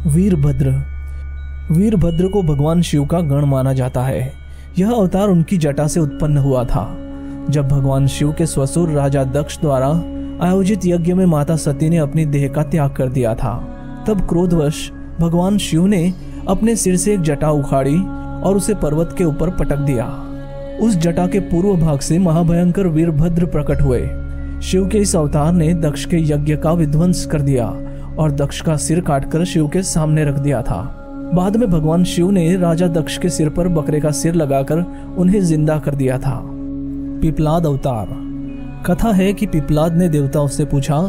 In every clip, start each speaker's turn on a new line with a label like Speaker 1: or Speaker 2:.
Speaker 1: वीरभद्र। वीरभद्र को भगवान शिव का गण माना जाता है। यह अवतार उनकी जटा से उत्पन्न हुआ था। जब भगवान शिव के ससुर राजा दक्ष द्वारा आयोजित यज्ञ में माता सती ने अपनी देह का त्याग कर दिया था, तब क्रोधवश भगवान शिव ने अपने सिर से एक जटा उखाड़ी और उसे पर्वत के ऊपर पटक दिया। उस जटा के पूर्व भाग से महाभयंकर वीरभद्र प्रकट हुए। शिव के इस अवतार ने दक्ष के यज्ञ का विध्वंस कर दिया और दक्ष का सिर काटकर शिव के सामने रख दिया था। बाद में भगवान शिव ने राजा दक्ष के सिर पर बकरे का सिर लगाकर उन्हें जिंदा कर दिया था। पिपलाद अवतार। कथा है कि पिपलाद ने देवताओं से पूछा,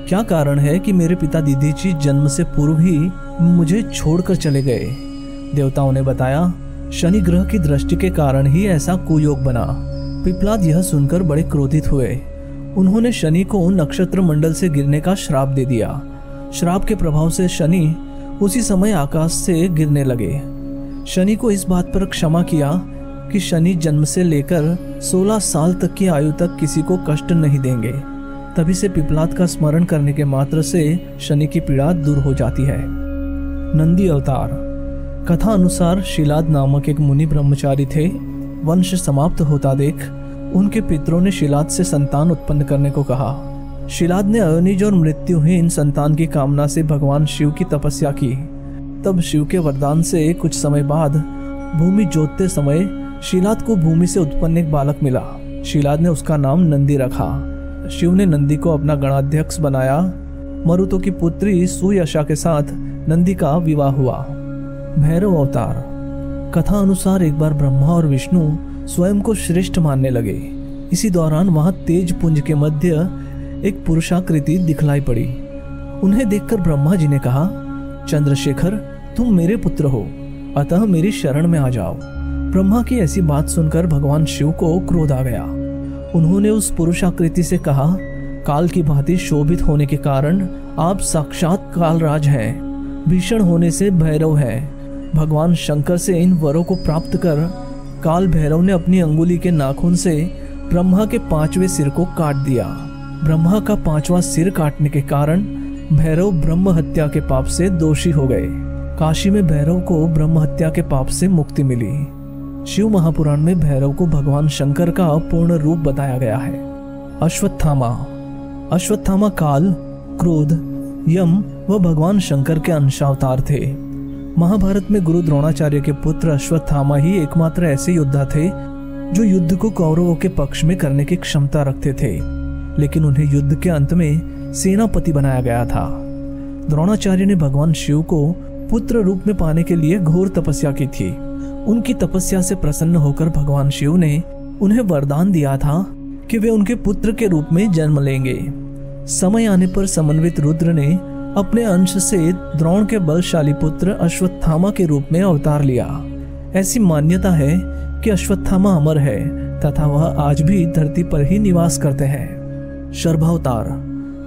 Speaker 1: क्या कारण है कि मेरे पिता दीधीची जन्म से पूर्व ही मुझे छोड़कर चले गए। देवताओं ने बताया, शनि ग्रह की दृष्टि के कारण ही ऐसा कुयोग बना। पिपलाद यह सुनकर बड़े क्रोधित हुए। उन्होंने शनि को नक्षत्र मंडल से गिरने का श्राप दे दिया। श्राप के प्रभाव से शनि उसी समय आकाश से गिरने लगे। शनि को इस बात पर क्षमा किया कि शनि जन्म से लेकर 16 साल तक की आयु तक किसी को कष्ट नहीं देंगे। तभी से पिपलाद का स्मरण करने के मात्र से शनि की पीड़ा दूर हो जाती है। नंदी अवतार। कथा अनुसार शिलाद नामक एक मुनि ब्रह्मचारी थे। वंश समाप्त होता देख उनके पितरों ने शिलाद से संतान उत्पन्न करने को कहा। शिलाद ने अयोनिज और मृत्युहीन संतान की कामना से भगवान शिव की तपस्या की। तब शिव के वरदान से कुछ समय बाद भूमि जोतते समय शिलाद को भूमि से उत्पन्न एक बालक मिला। शिलाद ने उसका नाम नंदी रखा। शिव ने नंदी को अपना गणाध्यक्ष बनाया। मरुतों की पुत्री सुयशा के साथ नंदी का विवाह हुआ। भैरव अवतार। कथा अनुसार एक बार ब्रह्मा और विष्णु स्वयं को श्रेष्ठ मानने लगे। इसी दौरान वहां तेज पुंज के मध्य एक पुरुषाकृति दिखलाई पड़ी। उन्हें देखकर ब्रह्मा जी ने कहा, चंद्रशेखर, तुम मेरे पुत्र हो, अतः मेरी शरण में आ जाओ। ब्रह्मा की ऐसी बात सुनकर भगवान शिव को क्रोध आ गया। उन्होंने उस पुरुषाकृति से कहा, काल की भांति शोभित होने के कारण आप साक्षात कालराज हैं, भीषण होने से भैरव हैं। भगवान शंकर से इन वरों को प्राप्त कर काल भैरव ने अपनी अंगुली के नाखून से ब्रह्मा के 5वें सिर को काट दिया। ब्रह्मा का 5वां सिर काटने के कारण भैरव ब्रह्म हत्या के पाप से दोषी हो गए। काशी में भैरव को ब्रह्म हत्या के पाप से मुक्ति मिली। शिव महापुराण में भैरव को भगवान शंकर का पूर्ण रूप बताया गया है। अश्वत्थामा। अश्वत्थामा काल, क्रोध, यम व भगवान शंकर के अंशावतार थे। महाभारत में गुरु द्रोणाचार्य के पुत्र अश्वत्थामा ही एकमात्र ऐसे योद्धा थे जो युद्ध को कौरवों के पक्ष में करने की क्षमता रखते थे, लेकिन उन्हें युद्ध के अंत में सेनापति बनाया गया था। द्रोणाचार्य ने भगवान शिव को पुत्र रूप में पाने के लिए घोर तपस्या की थी। उनकी तपस्या से प्रसन्न होकर भगवान शिव ने उन्हें वरदान दिया था कि वे उनके पुत्र के रूप में जन्म लेंगे। समय आने पर समन्वित रुद्र ने अपने अंश से द्रोण के बलशाली पुत्र अश्वत्थामा के रूप में अवतार लिया। ऐसी मान्यता है कि अश्वत्थामा अमर है तथा वह आज भी धरती पर ही निवास करते हैं। शर्भावतार।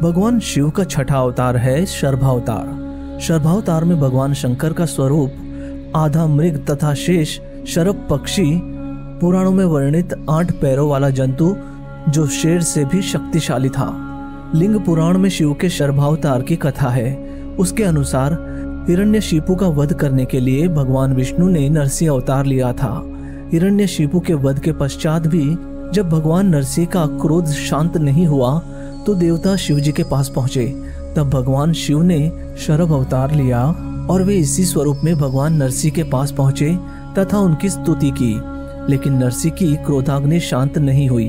Speaker 1: भगवान शिव का छठा अवतार है शर्भावतार। शर्भावतार में भगवान शंकर का स्वरूप आधा मृग तथा शेष शरभ पक्षी, पुराणों में वर्णित 8 पैरों वाला जंतु जो शेर से भी शक्तिशाली था। लिंग पुराण में शिव के शर्भावतार की कथा है। उसके अनुसार हिरण्यशिपु का वध करने के लिए भगवान विष्णु ने नरसिंह अवतार लिया था। हिरण्यशिपु के वध के पश्चात भी जब भगवान नरसिंह का क्रोध शांत नहीं हुआ तो देवता शिव जी के पास पहुंचे। तब भगवान शिव ने शरभ अवतार लिया और वे इसी स्वरूप में भगवान नरसिंह के पास पहुंचे तथा उनकी स्तुति की, लेकिन नरसिंह की क्रोधाग्नि शांत नहीं हुई।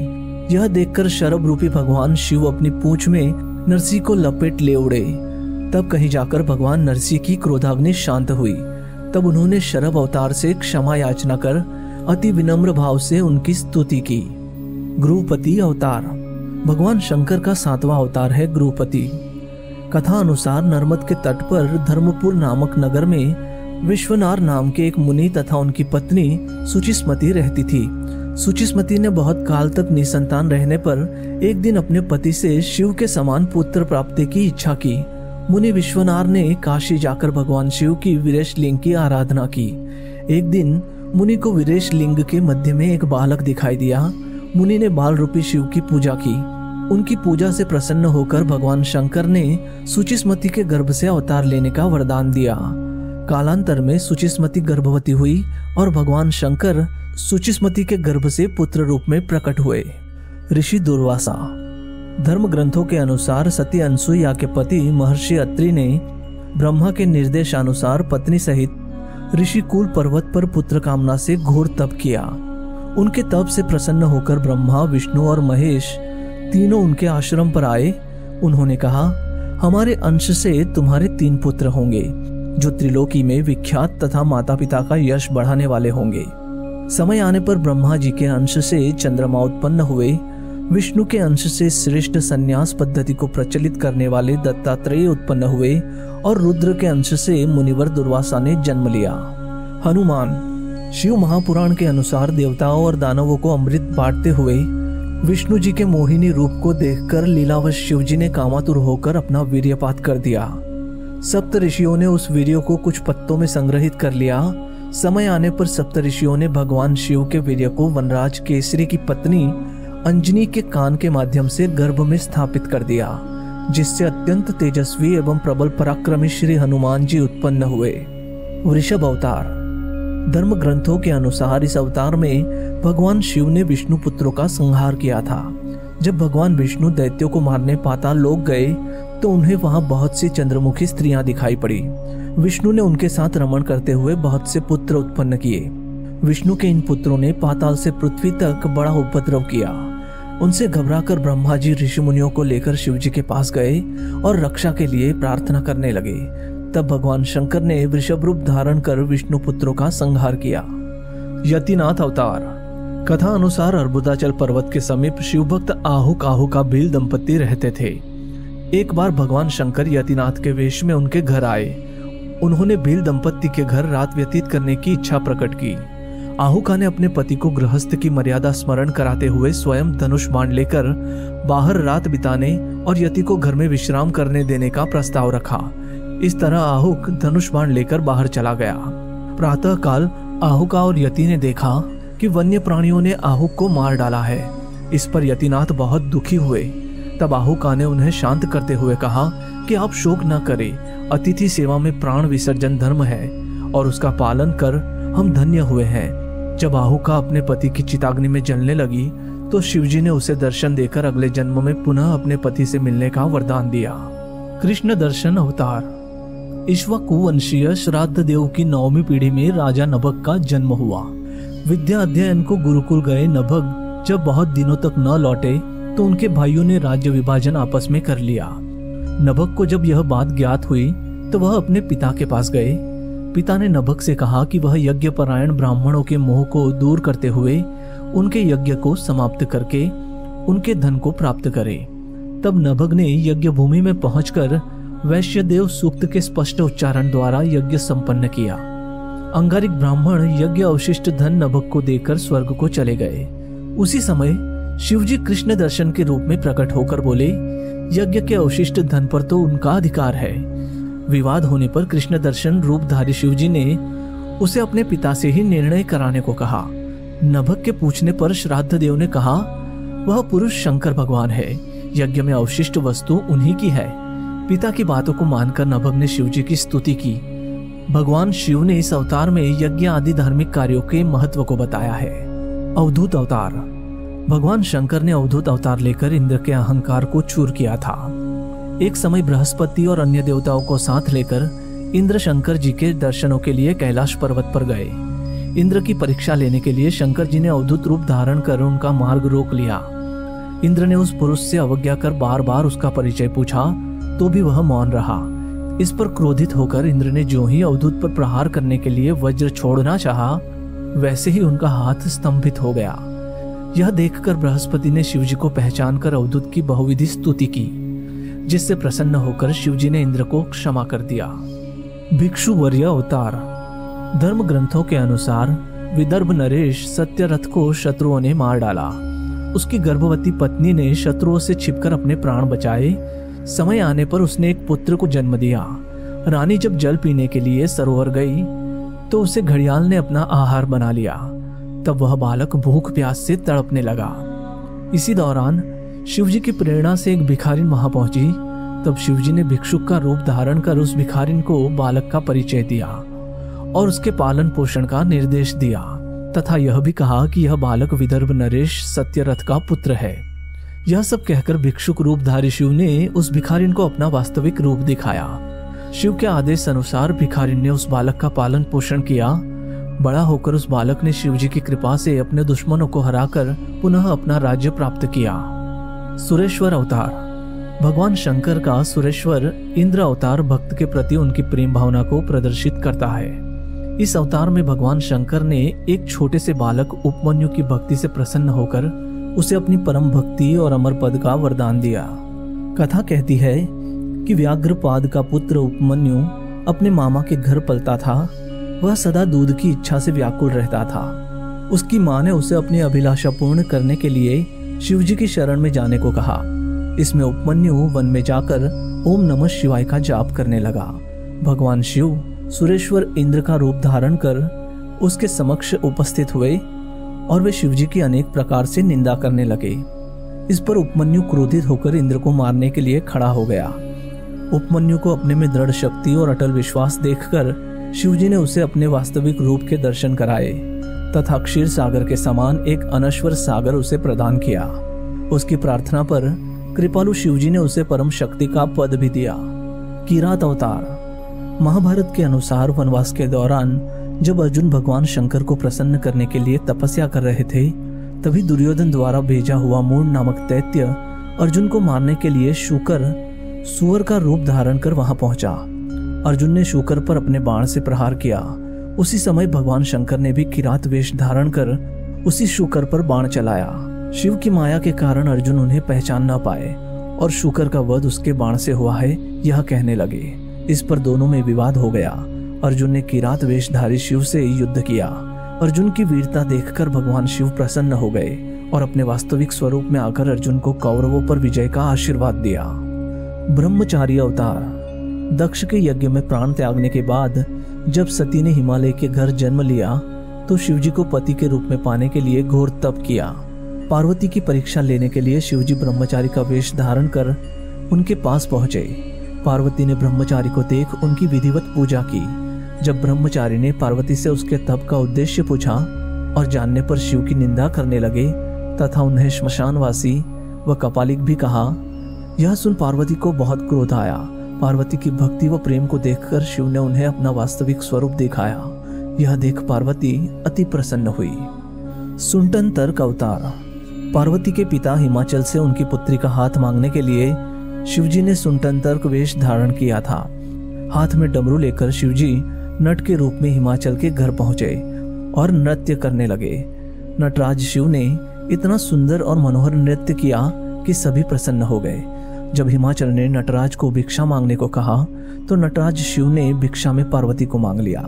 Speaker 1: यह देखकर शरभ रूपी भगवान शिव अपनी पूंछ में नरसिंह को लपेट ले उड़े। तब कहीं जाकर भगवान नरसिंह की क्रोधाग्नि शांत हुई। तब उन्होंने शरभ अवतार से क्षमा याचना कर अति विनम्र भाव से उनकी स्तुति की। गुरुपति अवतार। भगवान शंकर का 7वां अवतार है गुरुपति। कथा अनुसार नर्मद के तट पर धर्मपुर नामक नगर में विश्वनार नाम के एक मुनि तथा उनकी पत्नी सुचिस्मति रहती थी। सुचिस्मति ने बहुत काल तक निसंतान रहने पर एक दिन अपने पति से शिव के समान पुत्र प्राप्ति की इच्छा की। मुनि विश्वनार ने काशी जाकर भगवान शिव की वीरेश लिंग की आराधना की। एक दिन मुनि को वीरेश लिंग के मध्य में एक बालक दिखाई दिया। मुनि ने बाल रूपी शिव की पूजा की। उनकी पूजा से प्रसन्न होकर भगवान शंकर ने सुचिस्मति के गर्भ से अवतार लेने का वरदान दिया। कालांतर में सुचिस्मति गर्भवती हुई और भगवान शंकर सुचिस्मति के गर्भ से पुत्र रूप में प्रकट हुए। ऋषि दुर्वासा। धर्म ग्रंथों के अनुसार सती अनसुईया के पति महर्षि अत्रि ने ब्रह्मा के निर्देशानुसार पत्नी सहित ऋषिकूल पर्वत पर पुत्र कामना से घोर तप किया। उनके तप से प्रसन्न होकर ब्रह्मा, विष्णु और महेश तीनों उनके आश्रम पर आए। उन्होंने कहा, हमारे अंश से तुम्हारे 3 पुत्र होंगे जो त्रिलोकी में विख्यात तथा माता पिता का यश बढ़ाने वाले होंगे। समय आने पर ब्रह्मा जी के अंश से चंद्रमा उत्पन्न हुए, विष्णु के अंश से श्रेष्ठ संन्यास पद्धति को प्रचलित करने वाले दत्तात्रेय उत्पन्न हुए और रुद्र के अंश से मुनिवर दुर्वासा ने जन्म लिया। हनुमान। शिव महापुराण के अनुसार देवताओं और दानवों को अमृत बांटते हुए विष्णु जी के मोहिनी रूप को देखकर लीलावश शिव जी ने कामातुर होकर अपना वीर्यपात कर दिया। सप्त ऋषियों ने उस वीर्य को कुछ पत्तों में संग्रहित कर लिया। समय आने पर सप्त ऋषियों ने भगवान शिव के वीर्य को वनराज केसरी की पत्नी अंजनी के कान के माध्यम से गर्भ में स्थापित कर दिया, जिससे अत्यंत तेजस्वी एवं प्रबल पराक्रमी श्री हनुमान जी उत्पन्न हुए। वृषभ अवतार। धर्म ग्रंथों के अनुसार इस अवतार में भगवान शिव ने विष्णु पुत्रों का संहार किया था। जब भगवान विष्णु दैत्यों को मारने पाताल लोक गए तो उन्हें वहां बहुत सी चंद्रमुखी स्त्रियां दिखाई पड़ी। विष्णु ने उनके साथ रमण करते हुए बहुत से पुत्र उत्पन्न किए। विष्णु के इन पुत्रों ने पाताल से पृथ्वी तक बड़ा उपद्रव किया। उनसे घबराकर ब्रह्मा जी ऋषि मुनियों को लेकर शिव जी के पास गए और रक्षा के लिए प्रार्थना करने लगे। तब भगवान शंकर ने वृषभ रूप धारण कर विष्णु पुत्रों का संहार किया। यतिनाथ अवतार। कथा अनुसार अर्बुदाचल पर्वत के समीप शिव भक्त आहू का भील दंपति रहते थे। एक बार भगवान शंकर यतिनाथ के वेश में उनके घर आए। उन्होंने भील दंपति के घर रात व्यतीत करने की इच्छा प्रकट की। आहूका ने अपने पति को गृहस्थ की मर्यादा स्मरण कराते हुए स्वयं धनुष बाण लेकर बाहर रात बिताने और यति को घर में विश्राम करने देने का प्रस्ताव रखा। इस तरह आहूक धनुष बाण लेकर बाहर चला गया। प्रातः काल आहूका और यति ने देखा कि वन्य प्राणियों ने आहूक को मार डाला है। इस पर यतिनाथ बहुत दुखी हुए। तब आहूका ने उन्हें शांत करते हुए कहा कि आप शोक न करें, अतिथि सेवा में प्राण विसर्जन धर्म है और उसका पालन कर हम धन्य हुए हैं। जब आहूका अपने पति की चिताग्नि में जलने लगी तो शिवजी ने उसे दर्शन देकर अगले जन्म में पुनः अपने पति से मिलने का वरदान दिया। कृष्ण दर्शन अवतार। इक्ष्वाकु वंशीय श्राद्ध देव की 9वीं पीढ़ी में राजा नभग का जन्म हुआ। विद्या अध्ययन को गुरुकुल गए नभग जब बहुत दिनों तक न लौटे तो उनके भाइयों ने राज्य विभाजन आपस में कर लिया। नभग को जब यह बात ज्ञात हुई तो वह अपने पिता के पास गए। पिता ने नभग से कहा कि वह यज्ञ परायण ब्राह्मणों के मोह को दूर करते हुए उनके यज्ञ को समाप्त करके उनके धन को प्राप्त करे। तब नभग ने यज्ञ भूमि में पहुंचकर वैश्यदेव सूक्त के स्पष्ट उच्चारण द्वारा यज्ञ संपन्न किया। अंगारिक ब्राह्मण यज्ञ अवशिष्ट धन नभग को देकर स्वर्ग को चले गए। उसी समय शिवजी कृष्ण दर्शन के रूप में प्रकट होकर बोले, यज्ञ के अवशिष्ट धन पर तो उनका अधिकार है। विवाद होने पर कृष्ण दर्शन रूपधारी शिवजी ने उसे अपने पिता से ही निर्णय कराने को कहा। नभग के पूछने पर श्राद्ध देव ने कहा, वह पुरुष शंकर भगवान है, यज्ञ में अवशिष्ट वस्तु उन्हीं की है। पिता की बातों को मानकर नभग ने शिवजी की स्तुति की। भगवान शिव ने इस अवतार में यज्ञ आदि धार्मिक कार्यों के महत्व को बताया है। अवधूत अवतार। भगवान शंकर ने अवधूत अवतार लेकर इंद्र के अहंकार को चूर किया था। एक समय बृहस्पति और अन्य देवताओं को साथ लेकर इंद्र शंकर जी के दर्शनों के लिए कैलाश पर्वत पर गए। इंद्र की परीक्षा लेने के लिए शंकर जी ने अवधूत रूप धारण कर उनका मार्ग रोक लिया। इंद्र ने उस पुरुष से अवज्ञा कर बार बार उसका परिचय पूछा तो भी वह मौन रहा। इस पर क्रोधित होकर इंद्र ने जो ही अवधूत पर प्रहार करने के लिए वज्र छोड़ना चाहा, वैसे ही उनका हाथ स्तंभित हो गया। यह देखकर बृहस्पति ने शिवजी को पहचान कर अवधूत की बहुविधि स्तुति की, जिससे प्रसन्न होकर शिवजी ने इंद्र को क्षमा कर दिया। भिक्षु वर्य अवतार। धर्म ग्रंथों के अनुसार विदर्भ नरेश सत्यरथ को शत्रुओं ने मार डाला। उसकी गर्भवती पत्नी ने शत्रुओं से छिपकर अपने प्राण बचाए। समय आने पर उसने एक पुत्र को जन्म दिया। रानी जब जल पीने के लिए सरोवर गई तो उसे घड़ियाल ने अपना आहार बना लिया। तब वह बालक भूख प्यास से तड़पने लगा। इसी दौरान शिवजी की प्रेरणा से एक भिखारिन वहां पहुंची। तब शिवजी ने भिक्षुक का रूप धारण कर उस भिखारिन को बालक का परिचय दिया और उसके पालन पोषण का निर्देश दिया तथा यह भी कहा कि यह बालक विदर्भ नरेश सत्यरथ का पुत्र है। यह सब कहकर भिक्षुक रूपधारी शिव ने उस भिखारिन को अपना वास्तविक रूप दिखाया। शिव के आदेश अनुसार भिखारिन ने उस बालक का पालन पोषण किया। बड़ा होकर उस बालक ने शिव जी की कृपा से अपने दुश्मनों को हराकर पुनः अपना राज्य प्राप्त किया। सुरेश्वर अवतार। भगवान शंकर का सुरेश्वर इंद्र अवतार भक्त के प्रति उनकी प्रेम भावना को प्रदर्शित करता है। इस अवतार में भगवान शंकर ने एक छोटे से बालक उपमन्यु की भक्ति से प्रसन्न होकर उसे अपनी परम भक्ति और अमर पद का वरदान दिया। कथा कहती है कि व्याघ्रपाद का पुत्र उपमन्यु अपने मामा के घर पलता था। वह सदा दूध की इच्छा से व्याकुल रहता था। उसकी माँ ने उसे अपनी अभिलाषा पूर्ण करने के लिए शिव जी की शरण में जाने को कहा। इसमें उपमन्यु वन में जाकर ओम नमः शिवाय का जाप करने लगा। भगवान शिव सुरेश्वर इंद्र का रूप धारण कर उसके समक्ष उपस्थित हुए और वे शिव जी की अनेक प्रकार से निंदा करने लगे। इस पर उपमन्यु क्रोधित होकर इंद्र को मारने के लिए खड़ा हो गया। उपमन्यु को अपने में दृढ़ शक्ति और अटल विश्वास देखकर शिव जी ने उसे अपने वास्तविक रूप के दर्शन कराए तथा क्षीर सागर के समान एक अनश्वर सागर उसे प्रदान किया। उसकी प्रार्थना पर कृपालु शिव जी ने उसे परम शक्ति का पद भी दिया। किरात अवतार। महाभारत के अनुसार वनवास के दौरान जब अर्जुन भगवान शंकर को प्रसन्न करने के लिए तपस्या कर रहे थे, तभी दुर्योधन द्वारा भेजा हुआ मूढ़ नामक दैत्य अर्जुन को मारने के लिए शूकर सुअर का रूप धारण कर वहां पहुंचा। अर्जुन ने शूकर पर अपने बाण से प्रहार किया। उसी समय भगवान शंकर ने भी किरात वेश धारण कर उसी शूकर पर बाण चलाया। शिव की माया के कारण अर्जुन उन्हें पहचान न पाए और शूकर का वध उसके बाण से हुआ है यह कहने लगे। इस पर दोनों में विवाद हो गया। अर्जुन ने किरात वेशधारी शिव से युद्ध किया। अर्जुन की वीरता देखकर भगवान शिव प्रसन्न हो गए और अपने वास्तविक स्वरूप में आकर अर्जुन को कौरवों पर विजय का आशीर्वाद दिया। ब्रह्मचारी अवतार। दक्ष के यज्ञ में प्राण त्यागने के बाद जब सती ने हिमालय के घर जन्म लिया तो शिवजी को पति के रूप में पाने के लिए घोर तप किया। पार्वती की परीक्षा लेने के लिए शिवजी ब्रह्मचारी का वेश धारण कर उनके पास पहुंचे। पार्वती ने ब्रह्मचारी को देख उनकी विधिवत पूजा की। जब ब्रह्मचारी ने पार्वती से उसके तप का उद्देश्य पूछा और जानने पर शिव की निंदा करने लगे तथा उन्हें श्मशानवासी व कपालिक भी कहा। यह सुन पार्वती को बहुत क्रोध आया। पार्वती की भक्ति व प्रेम को देखकर शिव ने उन्हें अपना वास्तविक स्वरूप दिखाया। यह देख पार्वती अति प्रसन्न हुई। सुंटन तर्क अवतार। पार्वती के पिता हिमाचल से उनकी पुत्री का हाथ मांगने के लिए शिवजी ने सुंटन तर्क वेश धारण किया था। हाथ में डमरू लेकर शिवजी नट के रूप में हिमाचल के घर पहुंचे और नृत्य करने लगे। नटराज शिव ने इतना सुंदर और मनोहर नृत्य किया कि सभी प्रसन्न हो गए। जब हिमाचल ने नटराज को भिक्षा मांगने को कहा तो नटराज शिव ने भिक्षा में पार्वती को मांग लिया।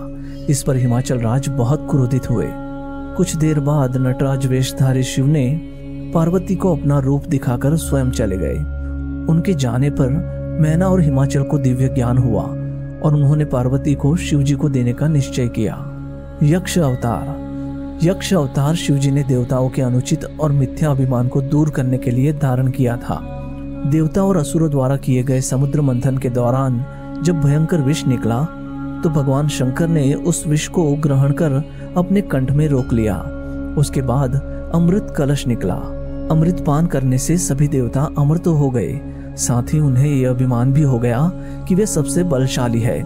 Speaker 1: इस पर हिमाचल राज बहुत क्रोधित हुए। कुछ देर बाद नटराज वेशधारी शिव ने पार्वती को अपना रूप दिखाकर स्वयं चले गए। उनके जाने पर मैना और हिमाचल को दिव्य ज्ञान हुआ और उन्होंने पार्वती को शिवजी को देने का निश्चय किया। यक्ष अवतार। यक्ष अवतार शिवजी ने देवताओं के अनुचित और मिथ्या अभिमान को दूर करने के लिए धारण किया था। देवता और असुरों द्वारा किए गए समुद्र मंथन के दौरान जब भयंकर विष निकला तो भगवान शंकर ने उस विष को ग्रहण कर अपने कंठ में रोक लिया। उसके बाद अमृत कलश निकला। अमृत पान करने से सभी देवता अमर तो हो गए, साथ ही उन्हें यह अभिमान भी हो गया कि वे सबसे बलशाली है।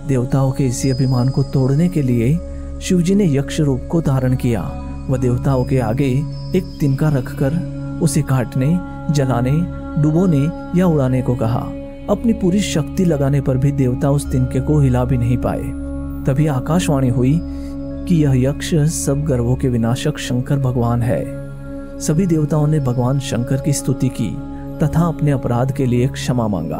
Speaker 1: देवताओं के इसी अभिमान को तोड़ने के लिए शिवजी ने यक्ष रूप को धारण किया। वह देवताओं के आगे एक तिनका रखकर उसे काटने, जलाने, डुबोने या उड़ाने को कहा। अपनी पूरी शक्ति लगाने पर भी देवता उस तिनके को हिला भी नहीं पाए। तभी आकाशवाणी हुई कि यह यक्ष सब गर्वों के विनाशक शंकर भगवान है। सभी देवताओं ने भगवान शंकर की स्तुति की तथा अपने अपराध के लिए क्षमा मांगा।